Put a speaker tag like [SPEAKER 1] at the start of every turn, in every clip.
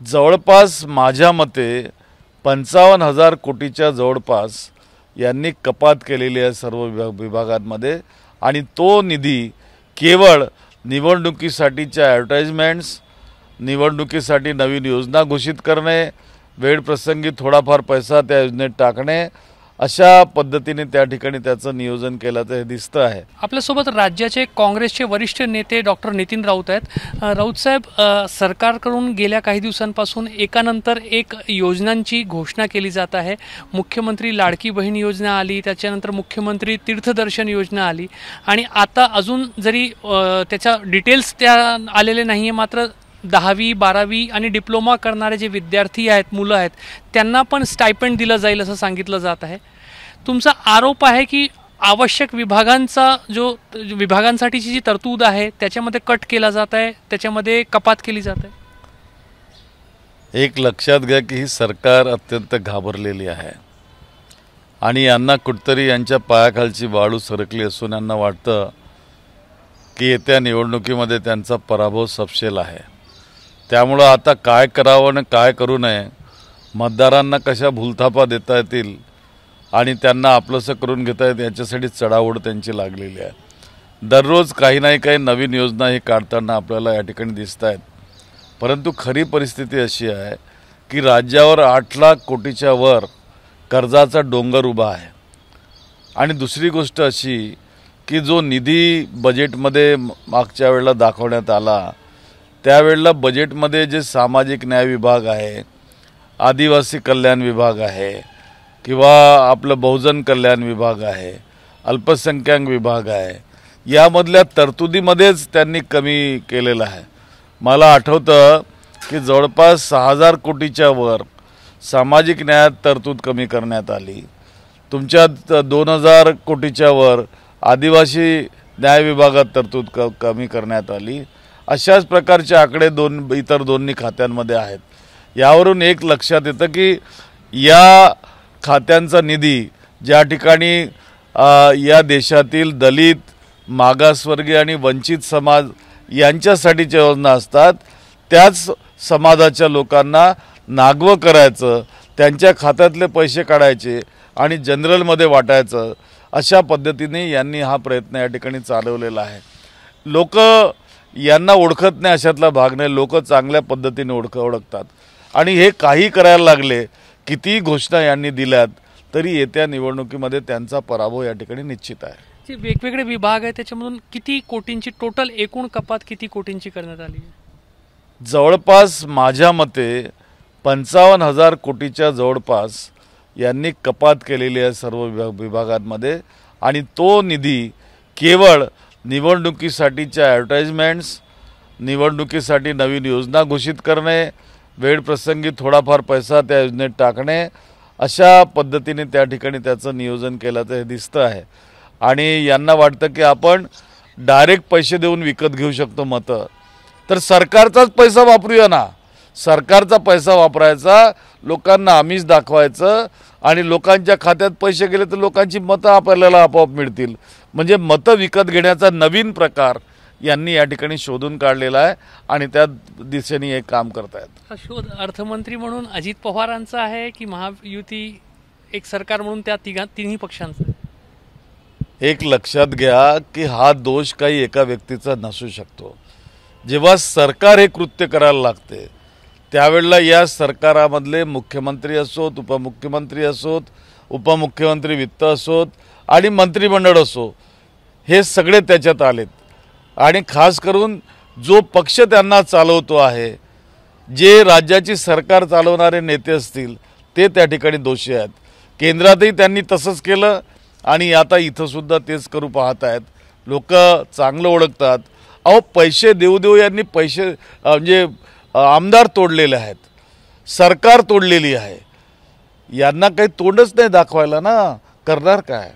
[SPEAKER 1] जवळपास माझ्या मते 55,000 कोटीच्या जवळपास यांनी कपात केलेली आहे सर्व विभागांमध्ये आणि तो निधी केवळ निवडणुकीसाठीच्या ॲडव्हर्टाइजमेंट्स, निवडणुकीसाठी नवीन योजना घोषित करणे, वेळप्रसंगी थोडाफार पैसा त्या योजनेत टाकणे अशा पद्धतीने त्या ठिकाणी त्याचं नियोजन केल्याचं हे दिसतं आहे।
[SPEAKER 2] आपल्यासोबत राज्याचे काँग्रेसचे वरिष्ठ नेते डॉक्टर नितीन राऊत आहेत। राऊत साहेब, सरकारकडून गेल्या काही दिवसांपासून एकानंतर एक योजनांची घोषणा केली जात आहे। मुख्यमंत्री लाडकी बहीण योजना आली, त्याच्यानंतर मुख्यमंत्री तीर्थदर्शन योजना आली आणि आता अजून जरी त्याच्या डिटेल्स त्या आलेले नाहीये, मात्र 10वी 12वी आणि डिप्लोमा करणारे जे विद्यार्थी आहेत, मुलं आहेत, त्यांना पण स्टायपेंड दिलं जाईल असं सांगितलं जात आहे। तुमचा आरोप आहे की आवश्यक विभागांसाठीची जी तरतूद आहे त्याच्यामध्ये कट केला जात आहे, त्याच्यामध्ये कपात केली जात आहे।
[SPEAKER 1] एक लक्षात घ्या की ही सरकार अत्यंत घाबरलेली आहे आणि यांना कुठतरी यांच्या पायाखालची वाळू सरकली असून यांना वाटतं की येत्या निवडणुकीमध्ये त्यांचा पराभव सपशेल आहे। त्यामुळे आता काय करावं आणि काय करू नये, मतदारांना कशा भूलथापा देता येतील आणि त्यांना आपलंसं करून घेता येईल याच्यासाठी चढाओढ त्यांची लागलेली आहे। दररोज काही ना काही नवीन योजना ही काढताना आपल्याला या ठिकाणी दिसत आहेत, परंतु खरी परिस्थिती अशी आहे की राज्यावर 8 लाख कोटीच्या वर कर्जाचा डोंगर उभा आहे। आणि दुसरी गोष्ट अशी की जो निधी बजेटमध्ये मागच्या वेळेला दाखवण्यात आला त्यावेळेला बजेटमध्ये जे सामाजिक न्याय विभाग आहे, आदिवासी कल्याण विभाग आहे किंवा आपलं बहुजन कल्याण विभाग आहे, अल्पसंख्याक विभाग आहे, यामधल्या तरतुदीमध्येच त्यांनी कमी केलेलं आहे। मला आठवतं की जवळपास 6,000 कोटीच्या वर सामाजिक न्यायात तरतूद कमी करण्यात आली, तुमच्या 2,000 कोटीच्या वर आदिवासी न्याय विभागात तरतूद कमी करण्यात आली। अशाच प्रकारचे आकडे इतर दोन्ही खात्यांमध्ये आहेत। यावरून एक लक्षात येतं की या खात्यांचा निधी ज्या ठिकाणी या देशातील दलित, मागासवर्गीय आणि वंचित समाज यांच्यासाठीच्या योजना असतात, त्याच समाजाच्या लोकांना नागवं करायचं, त्यांच्या खात्यातले पैसे काढायचे आणि जनरलमध्ये वाटायचं, अशा पद्धतीने यांनी हा प्रयत्न या ठिकाणी चालवलेला आहे। लोक यांना ओळखत नाही अशातला भाग नाही, लोक चांगल्या पद्धतीने ओळखतात आणि हे काही करायला लागले, किती घोषणा यांनी दिल्यात तरी येत्या निवडणुकीमध्ये त्यांचा पराभव या ठिकाणी निश्चित आहे।
[SPEAKER 2] जे वेगवेगळे विभाग आहेत त्याच्यामधून किती कोटींची टोटल एकूण कपात किती कोटींची करण्यात आली आहे?
[SPEAKER 1] जवळपास माझ्या मते 55,000 कोटीच्या जवळपास यांनी कपात केलेली आहे सर्व विभागांमध्ये आणि तो निधी केवळ निवडणुकीसाठीच्या ॲडव्हर्टाइजमेंट्स, निवडणुकीसाठी नवीन योजना घोषित करणे, वेळप्रसंगी थोडाफार पैसा त्या योजनेत टाकणे अशा पद्धतीने त्या ठिकाणी त्याचं नियोजन केल्याचं हे दिसतं आहे। आणि यांना वाटतं की आपण डायरेक्ट पैसे देऊन विकत घेऊ शकतो मतं, तर सरकारचाच पैसा वापरूया ना। सरकारचा पैसा वापरायचा, लोकांना आमिष दाखवायचं आणि लोकांच्या खात्यात पैसे गेले तर लोकांची मतं आपल्याला आपोआप मिळतील। म्हणजे मतं विकत घेण्याचा नवीन प्रकार यांनी या ठिकाणी शोधून काढलेला आहे आणि त्या दिशेने हे काम करतायत।
[SPEAKER 2] हा शोध अर्थमंत्री म्हणून अजित पवारांचा आहे की महायुती एक सरकार म्हणून त्या तिन्ही पक्षांचा?
[SPEAKER 1] एक लक्षात घ्या की हा दोष काही एका व्यक्तीचा नसू शकतो। जेव्हा सरकार हे कृत्य करायला लागते त्यावेळेला या सरकारामधले मुख्यमंत्री असोत, उपमुख्यमंत्री असोत, उपमुख्यमंत्री वित्त असोत आणि मंत्रिमंडळ असो, हे सगळे त्याच्यात आलेत। आणि खास करून जो पक्ष त्यांना चालवतो आहे, जे राज्याची सरकार चालवणारे नेते असतील ते त्या ठिकाणी दोषी आहेत। केंद्रातही त्यांनी तसंच केलं आणि आता इथं सुद्धा तेच करू पाहत आहेत। लोक चांगलं ओळखतात। अहो, पैसे देऊ देऊ यांनी पैसे म्हणजे आमदार तोडलेले आहेत, सरकार तोडलेली आहे, यांना काही तोंडच नाही दाखवायला ना, करणार काय?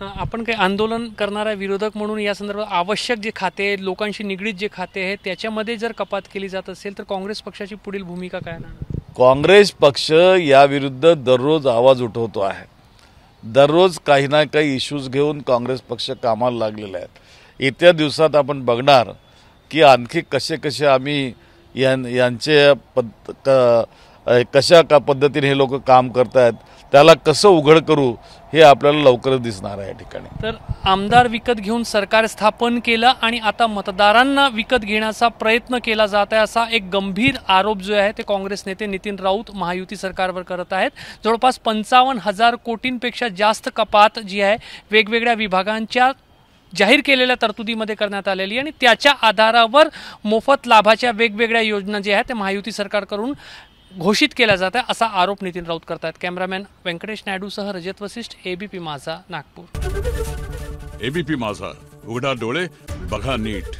[SPEAKER 2] आपण काही आंदोलन करणारा विरोधक म्हणून या संदर्भात आवश्यक जे खाते, लोकांशी निगडीत जे खाते आहेत त्याच्यामध्ये जर कपात केली जात असेल तर काँग्रेस पक्षाची पुढील भूमिका काय राहणार?
[SPEAKER 1] काँग्रेस पक्ष याविरुद्ध दररोज आवाज उठवतो आहे। दररोज काही ना काही इश्यूज घेऊन काँग्रेस पक्ष कामाला लागलेला आहे। येत्या दिवसात आपण बघणार की आणखी कसे कसे आम्ही यांचे कशा का पद्धतीने हे लोक काम करतायत त्याला कसं उघड करू हे आपल्याला लवकरच दिसणार आहे या ठिकाणी.
[SPEAKER 2] तर आमदार विकत घेऊन सरकार स्थापन केलं आणि आता मतदारांना विकत घेण्याचा प्रयत्न केला जात आहे असा एक गंभीर आरोप जो आहे ते काँग्रेस नेते नितीन राऊत महायुती सरकारवर करत आहेत. जवळपास 55,000 कोटींपेक्षा जास्त कपात जी आहे वेगवेगळ्या विभागांच्या जाहीर केलेल्या तरतुदीमध्ये करण्यात आलेली आणि त्याच्या आधारावर मोफत लाभाच्या वेगवेगळ्या योजना ज्या आहेत त्या महायुती सरकारकडून घोषित केल्या जात आहे असा आरोप नितीन राऊत करतात. कॅमेरामॅन व्यंकटेश नायडूसह रजत वसिष्ठ, एबीपी माझा, नागपूर.
[SPEAKER 3] एबीपी माझा, उघडा डोळे बघा नीट.